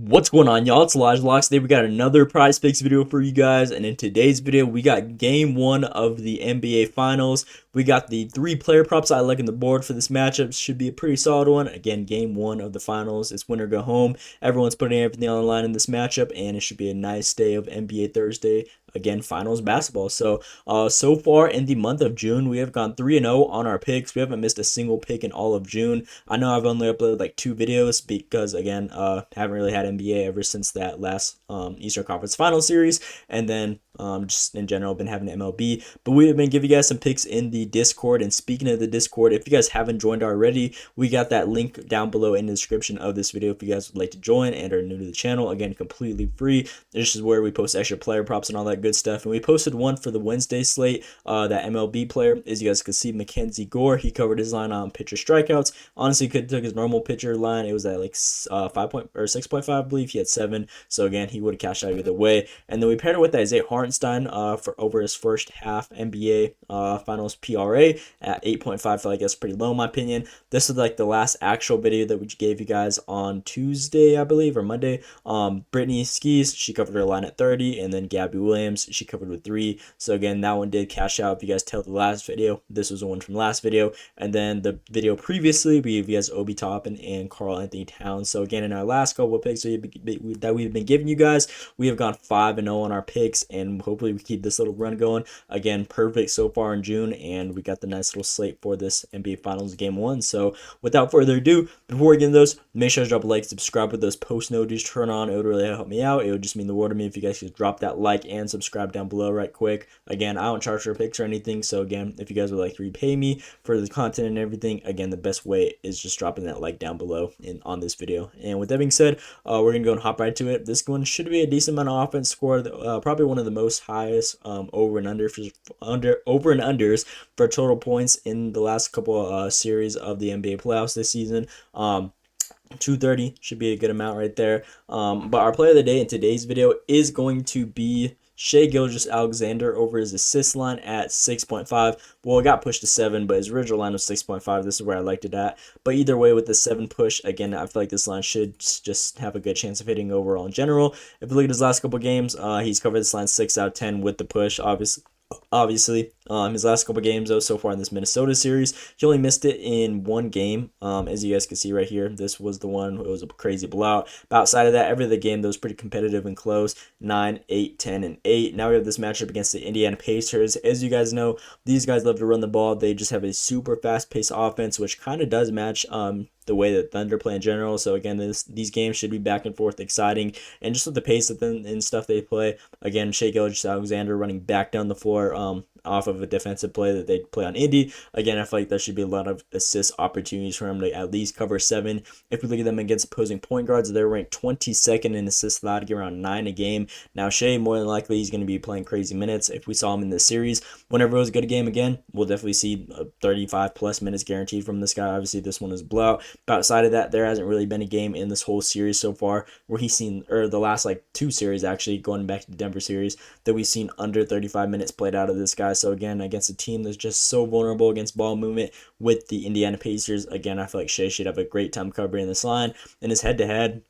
What's going on, y'all? It's Elijah Locks. Today we got another Prize Picks video for you guys, and in today's video we got game one of the NBA Finals. We got the three player props I like on the board for this matchup. Should be a pretty solid one. Again, game one of the finals. It's winner go home. Everyone's putting everything on the line in this matchup, and it should be a nice day of NBA Thursday. Again, finals basketball. So far in the month of June, we have gone 3-0 on our picks. We haven't missed a single pick in all of June. I know I've only uploaded like 2 videos because, again, haven't really had NBA ever since that last Eastern Conference Final Series, and then just in general been having MLB. But we have been giving you guys some picks in the Discord. And speaking of the Discord, if you guys haven't joined already, we got that link down below in the description of this video if you guys would like to join and are new to the channel. Again, completely free. This is where we post extra player props and all that good stuff. And we posted one for the Wednesday slate. That MLB player, as you guys can see, Mackenzie Gore. He covered his line on pitcher strikeouts. Honestly, could have took his normal pitcher line. It was at like 6.5, I believe. He had 7. So again, he would have cashed out either way. And then we paired it with Isaiah Hartenstein for over his first half NBA Finals PRA at 8.5. I feel like that's pretty low in my opinion. This is like the last actual video that we gave you guys on Tuesday, I believe, or Monday. Brittany Skis, she covered her line at 30, and then Gabby Williams, she covered with 3. So again, that one did cash out. If you guys tell the last video, this was the one from last video. And then the video previously, we gave you guys Obi Toppin and Karl Anthony Towns. So again, in our last couple of picks that we've been giving you guys, we have gone 5-0 on our picks, and hopefully we keep this little run going. Again, perfect so far in June, and we got the nice little slate for this NBA Finals game 1. So without further ado, before we get into those, make sure to drop a like, subscribe with those post notifications turn on. It would really help me out. It would just mean the world to me if you guys could drop that like and subscribe down below right quick. Again, I don't charge for picks or anything, so again, if you guys would like to repay me for the content and everything, again, the best way is just dropping that like down below on this video. And with that being said, we're gonna go and hop right to it. This one should be a decent amount of offense scored, probably one of the most highest over and unders for total points in the last couple series of the NBA playoffs this season. 230 should be a good amount right there. But our player of the day in today's video is going to be Shai Gilgeous-Alexander over his assist line at 6.5. Well, it got pushed to 7, but his original line was 6.5. This is where I liked it at. But either way, with the 7 push, again, I feel like this line should just have a good chance of hitting overall in general. If you look at his last couple games, he's covered this line 6 out of 10 with the push, obviously. His last couple games though, so far in this Minnesota series, he only missed it in 1 game. As you guys can see right here, this was the one. It was a crazy blowout. But outside of that, every other game that was pretty competitive and close. 9, 8, 10, and 8. Now we have this matchup against the Indiana Pacers. As you guys know, these guys love to run the ball. They just have a super fast-paced offense, which kind of does match the way that Thunder play in general. So again, these games should be back and forth, exciting, and just with the pace and stuff they play. Again, Shai Gilgeous-Alexander running back down the floor off of a defensive play that they play on Indy. Again, I feel like there should be a lot of assist opportunities for him to at least cover 7. If we look at them against opposing point guards, they're ranked 22nd in assists allowed to get around 9 a game. Now Shai, more than likely, he's going to be playing crazy minutes. If we saw him in this series, whenever it was a good game again, we'll definitely see 35 plus minutes guaranteed from this guy. Obviously, this one is blowout. But outside of that, there hasn't really been a game in this whole series so far where he's seen, or the last like 2 series actually, going back to the Denver series, that we've seen under 35 minutes played out of this guy. So again, against a team that's just so vulnerable against ball movement with the Indiana Pacers, again, I feel like Shai should have a great time covering this line. And his head-to-head,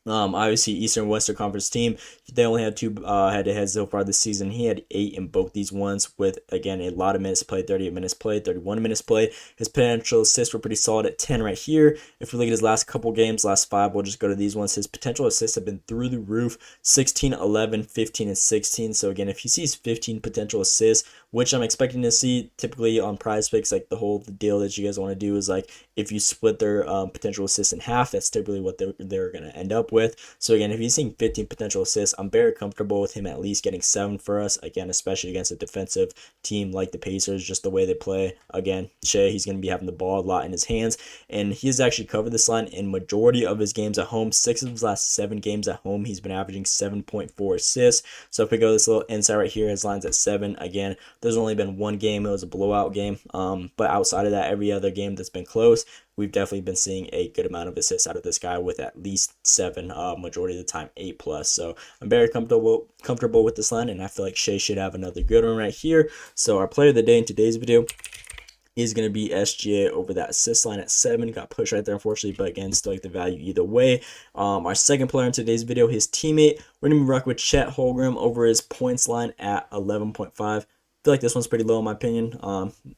obviously Eastern Western Conference team, they only had 2 head-to-heads so far this season. He had 8 in both these ones with, again, a lot of minutes played, 38 minutes played, 31 minutes played. His potential assists were pretty solid at 10 right here. If we look at his last couple games, last 5, we'll just go to these ones. His potential assists have been through the roof, 16, 11, 15, and 16. So again, if he sees 15 potential assists, which I'm expecting to see typically on Prize Picks, like the whole deal that you guys want to do is like if you split their potential assists in half, that's typically what they're going to end up with. So again, if he's seeing 15 potential assists, I'm very comfortable with him at least getting 7 for us. Again, especially against a defensive team like the Pacers, just the way they play. Again, Shai, he's going to be having the ball a lot in his hands, and he's actually covered this line in majority of his games at home. 6 of his last 7 games at home, he's been averaging 7.4 assists. So if we go this little insight right here, his line's at 7. Again, there's only been 1 game. It was a blowout game. But outside of that, every other game that's been close, we've definitely been seeing a good amount of assists out of this guy with at least 7, majority of the time 8 plus. So I'm very comfortable with this line, and I feel like Shai should have another good one right here. So our player of the day in today's video is going to be SGA over that assist line at 7. Got pushed right there, unfortunately, but again, still like the value either way. Our second player in today's video, his teammate, we're going to be rocking with Chet Holmgren over his points line at 11.5. I feel like this one's pretty low in my opinion.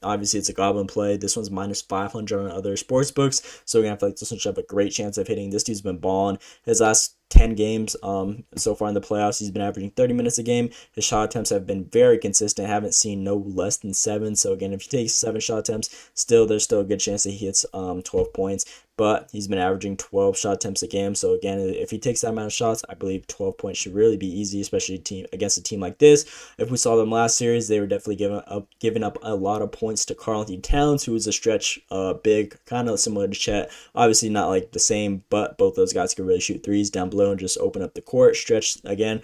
Obviously it's a goblin play. This one's minus 500 on other sports books, so again, I feel like this one should have a great chance of hitting. This dude's been balling his last 10 games so far in the playoffs. He's been averaging 30 minutes a game. His shot attempts have been very consistent. Haven't seen no less than 7. So again, if he takes 7 shot attempts, there's still a good chance that he hits 12 points. But he's been averaging 12 shot attempts a game. So again, if he takes that amount of shots, I believe 12 points should really be easy, especially against a team like this. If we saw them last series, they were definitely giving up a lot of points to Karl-Anthony Towns, who is a stretch big, kind of similar to Chet. Obviously not like the same, but both those guys can really shoot threes down below and just open up the court, stretch again.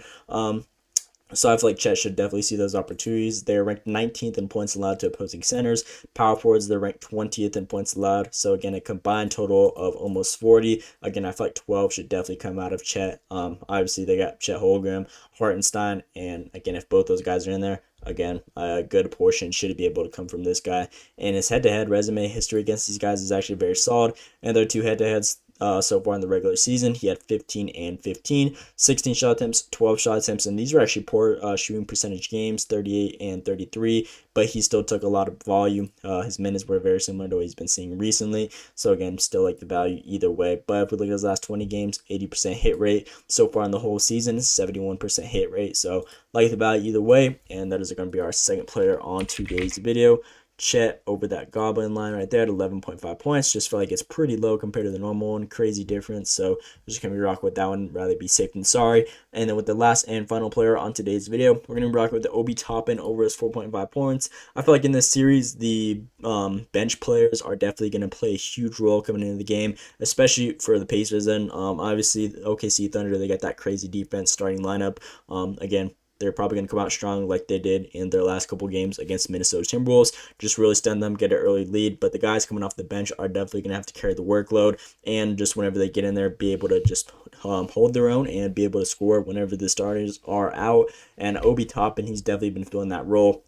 So I feel like Chet should definitely see those opportunities. They're ranked 19th in points allowed to opposing centers. Power forwards, they're ranked 20th in points allowed. So again, a combined total of almost 40. Again, I feel like 12 should definitely come out of Chet. Obviously, they got Chet Holmgren, Hartenstein, and again, if both those guys are in there, again, a good portion should be able to come from this guy. And his head-to-head resume history against these guys is actually very solid. And their 2 head-to-heads so far in the regular season, he had 15 and 15, 16 shot attempts, 12 shot attempts, and these were actually poor shooting percentage games, 38 and 33, but he still took a lot of volume. His minutes were very similar to what he's been seeing recently, so again, still like the value either way. But if we look at his last 20 games, 80% hit rate. So far in the whole season, 71% hit rate, so like the value either way, and that is going to be our second player on today's video. Chet over that goblin line right there at 11.5 points. Just feel like it's pretty low compared to the normal one. Crazy difference. So we're just going to be rocking with that one. Rather be safe than sorry. And then with the last and final player on today's video, we're going to be rocking with the Obi Toppin over his 4.5 points. I feel like in this series, the bench players are definitely going to play a huge role coming into the game, especially for the Pacers. And obviously, OKC Thunder, they got that crazy defense starting lineup. Again, they're probably going to come out strong like they did in their last couple games against Minnesota Timberwolves. Just really stun them, get an early lead. But the guys coming off the bench are definitely going to have to carry the workload. And just whenever they get in there, be able to just hold their own and be able to score whenever the starters are out. And Obi Toppin, he's definitely been filling that role.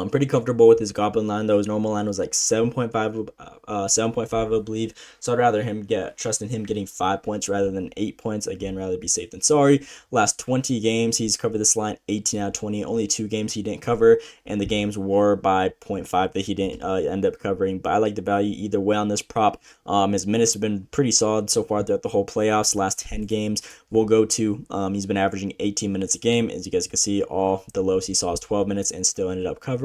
Pretty comfortable with his goblin line though. His normal line was like 7.5, I believe. So I'd rather trust in him getting 5 points rather than 8 points. Again, rather be safe than sorry. Last 20 games, he's covered this line 18 out of 20. Only 2 games he didn't cover, and the games were by 0.5 that he didn't end up covering. But I like the value either way on this prop. His minutes have been pretty solid so far throughout the whole playoffs. Last 10 games, we'll go to. He's been averaging 18 minutes a game. As you guys can see, all the lows he saw is 12 minutes and still ended up covering.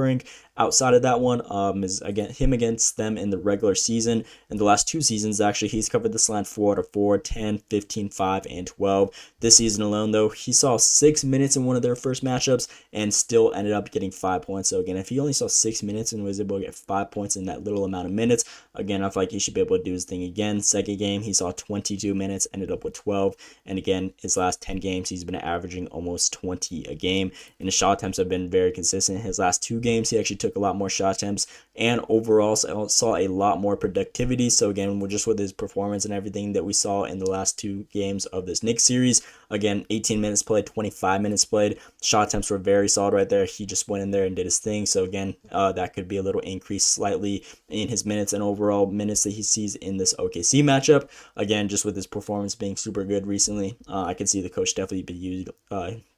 Outside of that one is again him against them in the regular season. In the last 2 seasons, actually, he's covered this line 4 out of 4, 10, 15, 5, and 12. This season alone, though, he saw 6 minutes in one of their first matchups and still ended up getting 5 points. So again, if he only saw 6 minutes and was able to get 5 points in that little amount of minutes, again, I feel like he should be able to do his thing again. Second game, he saw 22 minutes, ended up with 12. And again, his last 10 games, he's been averaging almost 20 a game. And his shot attempts have been very consistent. His last 2 games, he actually took a lot more shot attempts and overall saw a lot more productivity. So again, just with his performance and everything that we saw in the last 2 games of this Knicks series, again, 18 minutes played, 25 minutes played. Shot attempts were very solid right there. He just went in there and did his thing. So again, that could be a little increase slightly in his minutes and overall minutes that he sees in this OKC matchup. Again, just with his performance being super good recently, I could see the coach definitely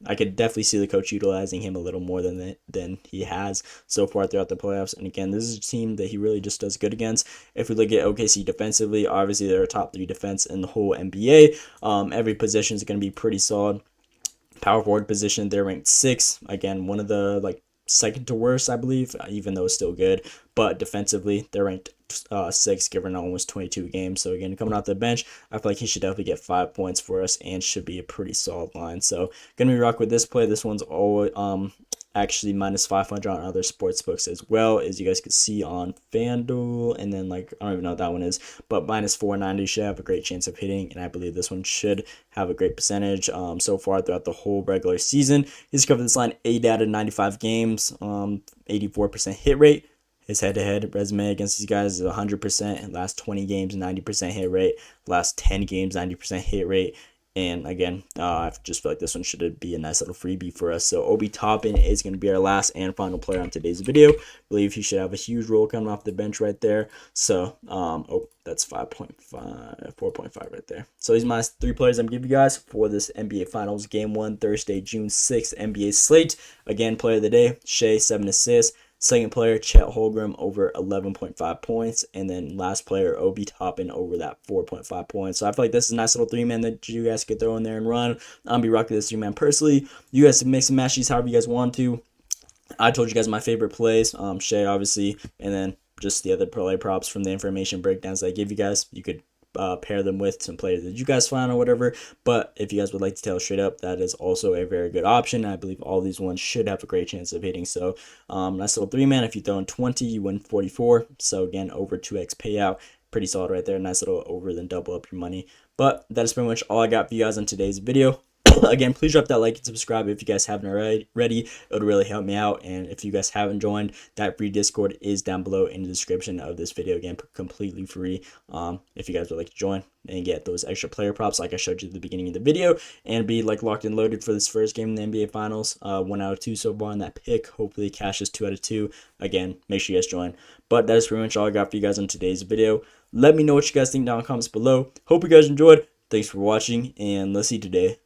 I could definitely see the coach utilizing him a little more than he has so far throughout the playoffs. And again, this is a team that he really just does good against. If we look at OKC defensively, obviously they're a top 3 defense in the whole NBA. Every position is going to be pretty solid. Power forward position, they're ranked 6. Again, one of the second to worst, I believe, even though it's still good. But defensively, they're ranked 6, given almost 22 games. So again, coming off the bench, I feel like he should definitely get 5 points for us and should be a pretty solid line. So gonna be rock with this play. This one's all actually minus 500 on other sports books as well, as you guys can see on FanDuel. And then I don't even know what that one is, but minus 490 should have a great chance of hitting, and I believe this one should have a great percentage so far throughout the whole regular season. He's covered this line 8 out of 95 games, 84% hit rate. His head-to-head resume against these guys is 100%. Last 20 games, 90% hit rate. Last 10 games, 90% hit rate. And again, I just feel like this one should be a nice little freebie for us. So Obi Toppin is going to be our last and final player on today's video. I believe he should have a huge role coming off the bench right there. So, oh, that's 5.5, 4.5 right there. So these are my 3 players I'm giving you guys for this NBA Finals Game 1, Thursday, June 6th NBA slate. Again, player of the day, Shai, 7 assists. Second player, Chet Holmgren, over 11.5 points. And then last player, Obi Toppin, over that 4.5 points. So I feel like this is a nice little 3-man that you guys could throw in there and run. I'll be rocking this 3-man personally. You guys can mix and match these however you guys want to. I told you guys my favorite plays. Shai, obviously, and then just the other play props from the information breakdowns that I gave you guys. You could pair them with some players that you guys find or whatever. But if you guys would like to tell straight up, that is also a very good option. I believe all these ones should have a great chance of hitting. So nice little 3-man. If you throw in 20, you win 44. So again, over 2x payout. Pretty solid right there. Nice little over, then double up your money. But that is pretty much all I got for you guys on today's video. Again, please drop that like and subscribe if you guys haven't already. It would really help me out. And if you guys haven't joined, that free Discord is down below in the description of this video. Again, completely free. If you guys would like to join and get those extra player props like I showed you at the beginning of the video, and be like locked and loaded for this first game in the NBA Finals. 1 out of 2 so far in that pick. Hopefully cashes 2 out of 2. Again, make sure you guys join. But that is pretty much all I got for you guys on today's video. Let me know what you guys think down in the comments below. Hope you guys enjoyed. Thanks for watching, and let's see today.